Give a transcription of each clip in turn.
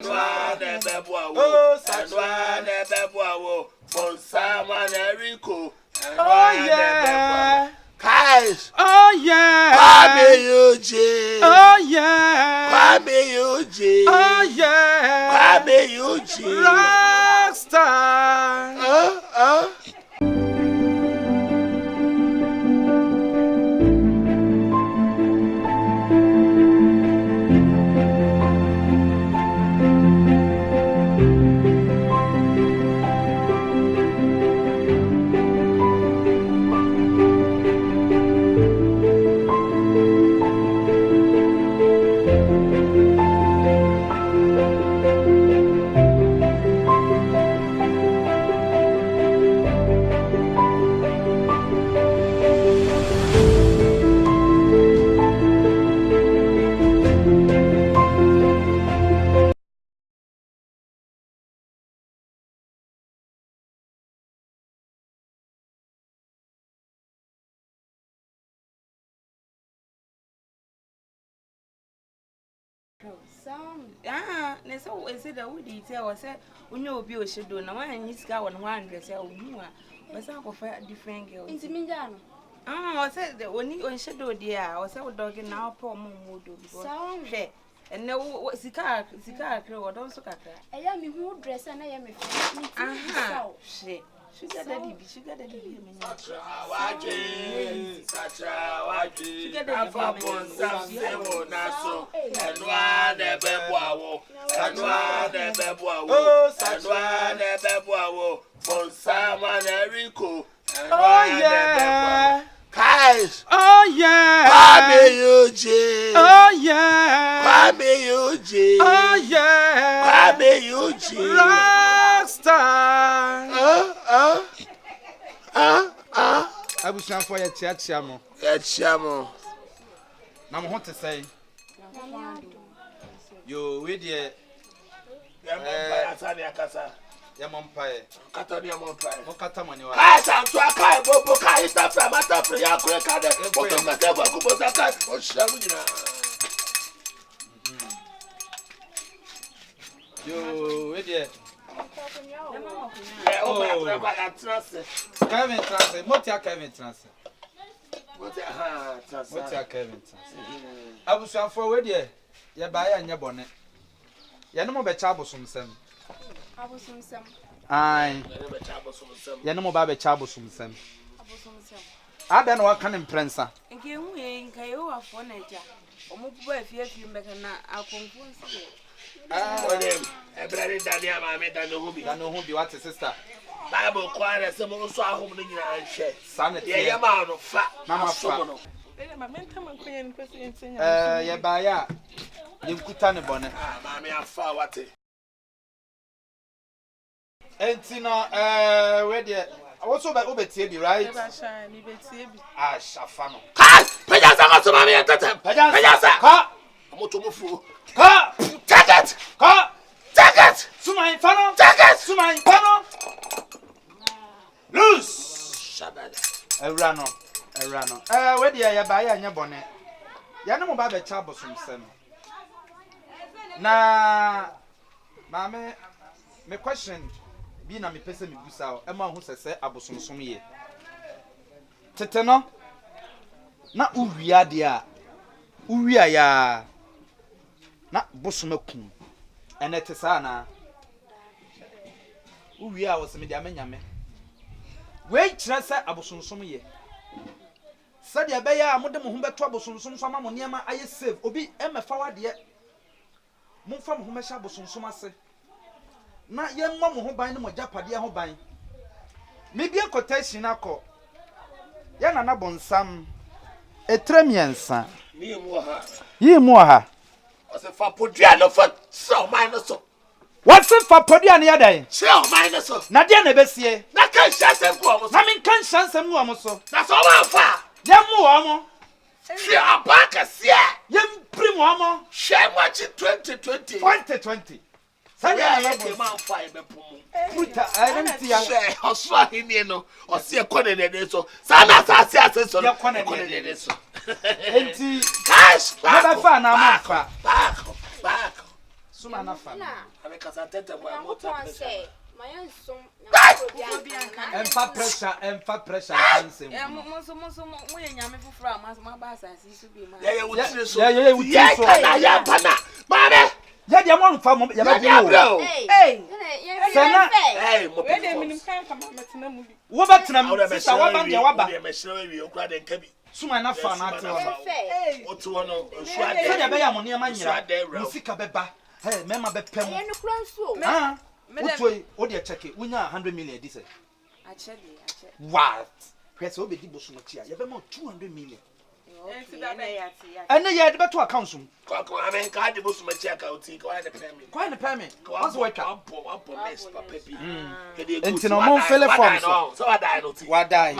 Oh yeah. Guys. Oh yeah. Kwame Eugene. Oh yeah. Kwame Eugene. Oh yeah. Kwame Eugene. Rockstar. So is it a woody tell us when you be a shadow? Now, I need to go on 100 but some of a different girl. It's me, Jan. I said that when you on shadow, dear, I was a dog in our poor moon would do. So, and no, what's the car? Or don't so cat. I am who dress and I am a shit. Sugar daddy, sugar daddy, oh yeah. Guys. Oh yeah. Kwame Eugene. Oh yeah. Kwame Eugene. Oh yeah. Kwame Eugene. Rockstar. Abusan for your chiamo. Chiamo. Na mo hote say. Yo we dey. Yamompae. Katani yamompae. Mo kata mani wa. Kai santu akai bobo kai stafra mata pre ya kure kade. Boto ngate bo kubosa kai. O sharu nyina. Yo we dey. Kevin Transe. Motia Kevin Transe. Motia Kevin Transe. Abusan for we dey. Ye ba ya nya bone. Ye no mo be cha abosomsem. Abosomsem. Ai. Ye no mo ba be cha abosomsem. Abosomsem. Ada no waka ne mprensa. Nke hu ye nka ye wa fo na ja. Omo bubu afie mbeka na akonfo nsi. Onem, ebrari dani amame dano hubi. Dano hubi what sister? Bible kware se mo so ahom no nyina anhwe. Sanet. Ye ma no fa. Mama fa. Ma menta man kwenye nkwesi nsenya. Ye ba ya. Ye nkuta ne bone. Ma me afa wate. Enti no we dey. Also be obetie bi right? Ba sha mi betie bi. Ah shafa no. Kai! Pejasa ma so ma me entatem. Pejasa. Ka. Amotomufu. Ka. Take it! Ka. Take it! Suma infano. Take it! Suma infano. Loose. Shabada. Erano. We dey ya ba ya nya bone. Ya no mo ba be cha bosomsem. Na mame me question bi na me pese me busa o. E ma hu sese abosomsom ye. Tete no. Na uwia de a. Uwia ya. Na bosomakum. Ene te sa na. Uwia wo se me dia manyame. We kire se abosomsom ye. Sadia be ya mo de mo hu beto abosomsom so ma mo niam aye save. Obi emefa wade. Mo fa mo hu me sha abosomsom ase. Na ye mma mo ho ban ne mo japade ho ban. Me bia quotation akọ. Ya na bonsam etremiensa. Ni mu ha. Yi mu ha. Ose fa podua no fa so man no so. What's it for podua ne yadan? So man no so. Na dia na besie. Na kan shansem ko mo so. Na min kan shansem no mo so. Na so ma fa. Dem mu wo mo. Fi abaka sia. Yem prim wo mo. Share watch 2020. 2020. Sanya na ke man fa e be pomu. Puta, I don't see ya. Share oswa hini no. Ose e kone ne so. Sana sa so. Ya kone ne so. Enti cash back. Never fa na ma fa. Back. Suma na fa. Amekasa tete mo amota pressure. Emfa pressure cancel. Mo ye nyame foforo ama ba asase su bi ma. Yeah, wutire so. Yeah, wutire so. Ya pana. Mame. Ya dia mo nfa mo ya ba bro. Hey. Sana. Hey, mo. We dey minim kan kama metena mu bi. Wo betena mu sisa wa ba ndia wa ba. Me shire wi okura de nkabi. Suma na fa na ate wo. Otu wono nsu ade. Sɛ dia be ya mo ne ma nyira. Musika beba. Hey, mema be pem. Ye no kura nsu. Ah. Wotoi o de check it. Wonya 100 million di say. Ache. What? Kwese obedi bosumo chia. Ye be ma 200 million. And ya de beto account sum. Kwako amen ka de bosumo chia ka oti ka na pay me. Kwa na pay me. What's what? One miss papa bi. Enti no mo fele form so. So wadai no ti. Wadai.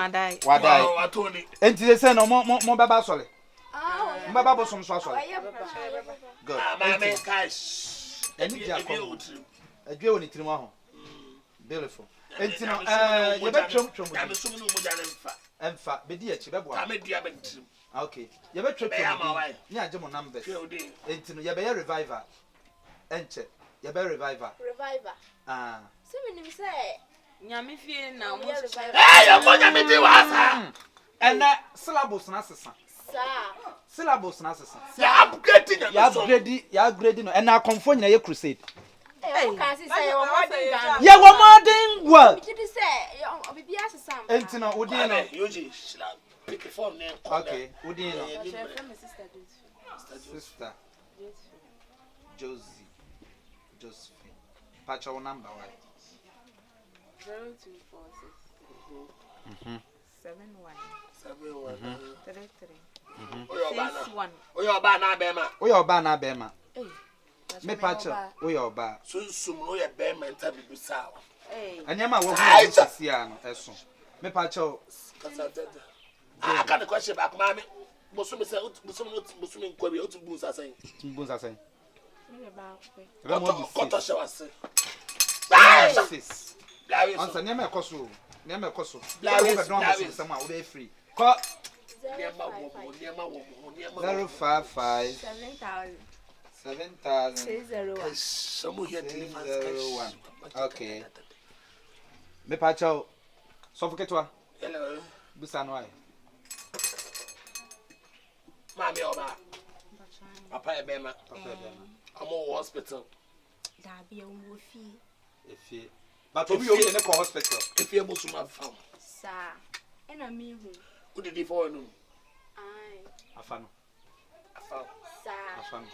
Watoni. Enti they say no mo baba sole. Mo baba bosom so sole. Good. Amen cash. Eni dia ko. Adwe woni tirimo ho. Beautiful. Enti no ye betwom. Ya me sum no mo jale mfa. Emfa be di achi be boa. Ka me dia be ntrim. Okay. Ye betwom. Ni age mo numbers. Enti no ye be reviver. Enche. Ye be reviver. Ah. Se me nim say nyame fie na mo ya mo nyame di wasa. And syllabus na sesa. Syllabus na sesa. Ya upgrade no. And na Komfo nyina ye crusade. Hey, can see say o modern Ghana. Yeah, we modern world. Did you say obibi asesa? Enti no odi no. Yoji shila pick phone name. Okay, odi no. Sister Josephine. Patch your number why? 0246 71 33 Oyo ba na bema. Oyo ba na bema. Me patch oyo ba. Sunsum no ye bema nta bibusa. Anyama wo hu sisi ano eso. Me patch kasatete. Ah, ka the question back mama. Bosumi say bosumi nkwabi otu bu sasan. Timbu sasan. Me ba pe. Ebe mo koto shawase. Sis. Answer nyama ekoso. Nyama ekoso. Some are we free. Ko 055 7000 Some here deliverance. Okay. Me pacho. Suffocate wa. Hello. Busano ai. Mami oba. Papa ebema. Amo hospital. Da be wo fi. Efi. But obi obi ne ko hospital. Efi ebosuma fam. Sa. Ena mi hu. Who did it for no? Ai. Afano. Sa. Afano.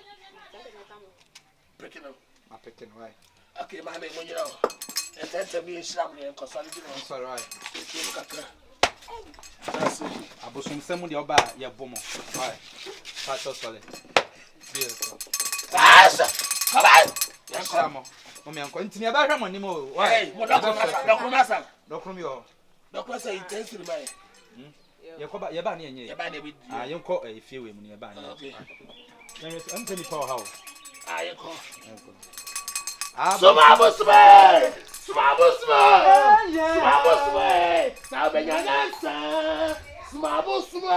Picking up. Ma picking why? Okay, mami when you know. And then tell me sham ne consolidate. Sorry why? You look at that's it. Abosum semu de oba ye bomo. Why? Pacho solid. Beautiful. Asa. Come on. Yashamo. Momi anko ntini aba hwa monim o. Why? Hey, mo dokumasa. Dokum yo. Dokumasa intensely my. Ye ko ba ye ba na enye. Ye ba na bi. Ah, ye nko efie we mu ne ye ba na. Okay. Nteni power how. Ah, ye ko. Ah, Suma busme. Na benyansa. Suma busme.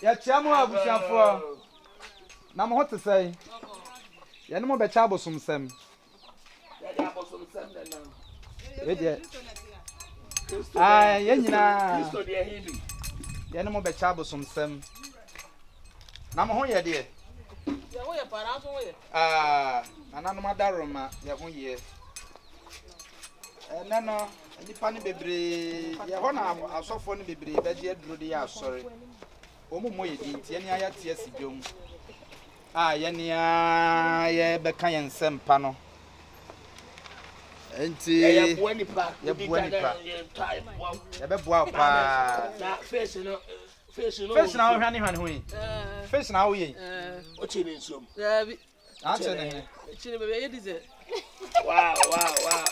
Ya chiamu abusiafo. Na mo hote sai. Ya no mo be cha abosum sem. We de. Ah, ye nyina. Kristo de hindi. Ya no mo be cha abosum sem. Na mo ho ye de. Ya wo ye para so wo ye. Ah, ananu madaroma ye ho ye. Nano, nipa ni bebre. Ya ho na asofo ni bebre be je aduro de ya asore. Omumo ye di ntie ni aya tie sidwom. Ah, ye ni ye be kan ye nsempa no. Enti Ye bo nipa. Ye bo nipa. Ye be bo apa. Na face no. Fish na hwa ni hu yi. Fish na wo yi. O chi ni nsom. Dabi. A che ne. Chine be ye dize. Wow.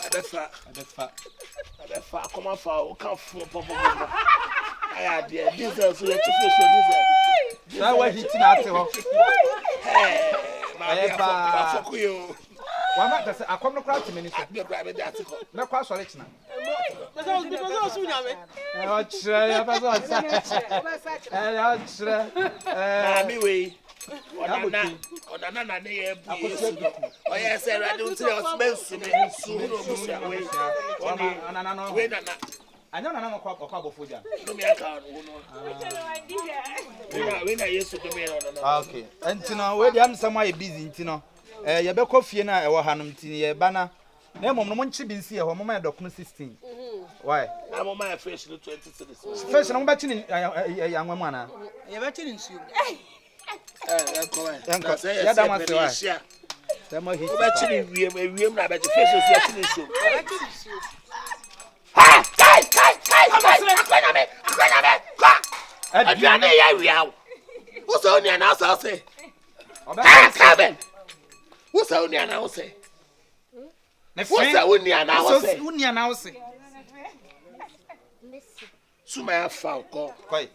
Abefa. Come on for. O kan fo popo. Aya de diesel so ye chi fish diesel. Na wa hiti na ate ho. Hey, ma ba fokuyo. Wa ma ta se akom no kra te meni so. Be kra be de ate ko. Na kwa so le china. Mami we. Ona na ne ye bu Yesu. O ye say ready until us mensu me su no musa we. We na na. Anya na kwa abofo ja. No me aka no no. We na Yesu do me no. Okay. Entino we dey am some why busy ntino. Ye be kɔ fie na e wo hanom ntini ye ba na mom no monchi bi nsi ye ho mama dokono 16. Why? Na mama fresh no 20 cities. Fresh na mo ba chi ni anwa mu ana. Ye ba chi ni nsuo. Enko. Ya da ma se wa. Dem o hit. Ba chi ni wiem na ba chi fresh so ya chi ni nsuo. Ha! Kai! Akwanya me. Aduane ya wiawo. Wo so ni ana so say. Ah, Kevin. Wo so ni ana wo say. Ne Wo so ni ana wo say. Wo ni ana wo say. Suma ya fa ko. Koi.